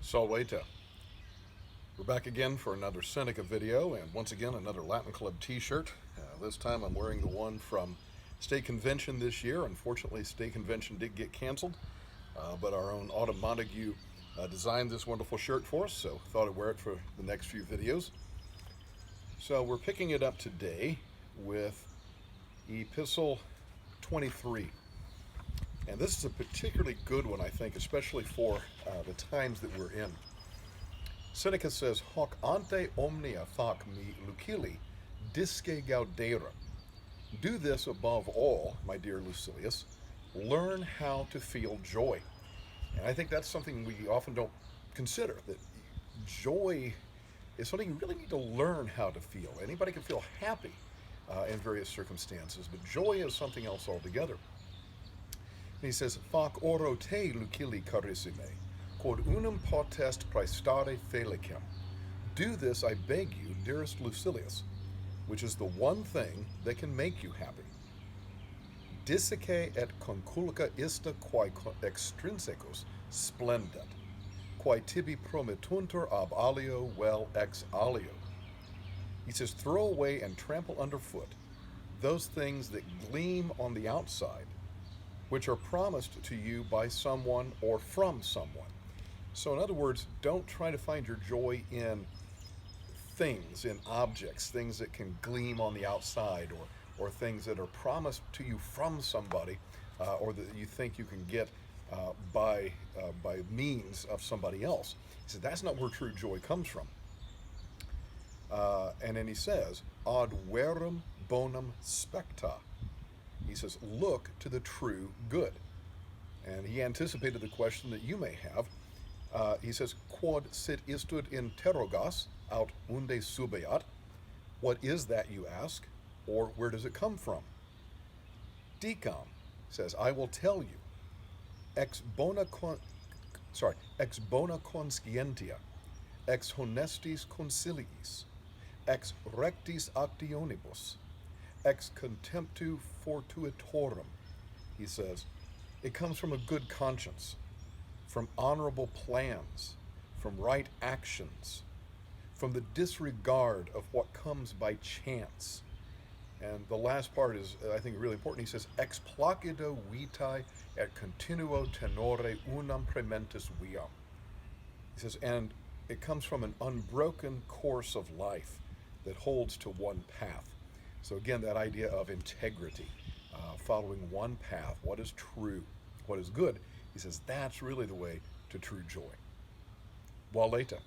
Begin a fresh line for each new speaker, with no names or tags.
Salveta. We're back again for another Seneca video, and once again another Latin Club t-shirt. This time I'm wearing the one from State Convention this year. Unfortunately, State Convention did get canceled, but our own Autumn Montague designed this wonderful shirt for us, so thought I'd wear it for the next few videos. So we're picking it up today with Epistle 23. And this is a particularly good one, I think, especially for the times that we're in. Seneca says, Hoc ante omnia fac me lucili, disce gaudera. Do this above all, my dear Lucilius, learn how to feel joy. And I think that's something we often don't consider, that joy is something you really need to learn how to feel. Anybody can feel happy in various circumstances, but joy is something else altogether. And he says, Fac oro te lucili carissime, quod unum potest praestare felicem. Do this, I beg you, dearest Lucilius, which is the one thing that can make you happy. Disice et conculca ista quae extrinsecus splendet, quae tibi promittuntur ab alio vel ex alio. He says, throw away and trample underfoot those things that gleam on the outside, which are promised to you by someone or from someone. So in other words, don't try to find your joy in things, in objects, things that can gleam on the outside, or things that are promised to you from somebody, or that you think you can get by means of somebody else. He said that's not where true joy comes from. And then he says, ad verum bonum specta. He says, look to the true good. And he anticipated the question that you may have. He says, quod sit istud interrogas aut unde subeat. What is that, you ask, or where does it come from? Dicam says, I will tell you. Ex bona conscientia, ex honestis consiliis, ex rectis actionibus, ex contemptu fortuitorum. He says, it comes from a good conscience, from honorable plans, from right actions, from the disregard of what comes by chance. And the last part is, I think, really important. He says, ex placido vitae et continuo tenore unam prementis viam. He says, and it comes from an unbroken course of life that holds to one path. So again, that idea of integrity, following one path, what is true, what is good, he says that's really the way to true joy. Waleta.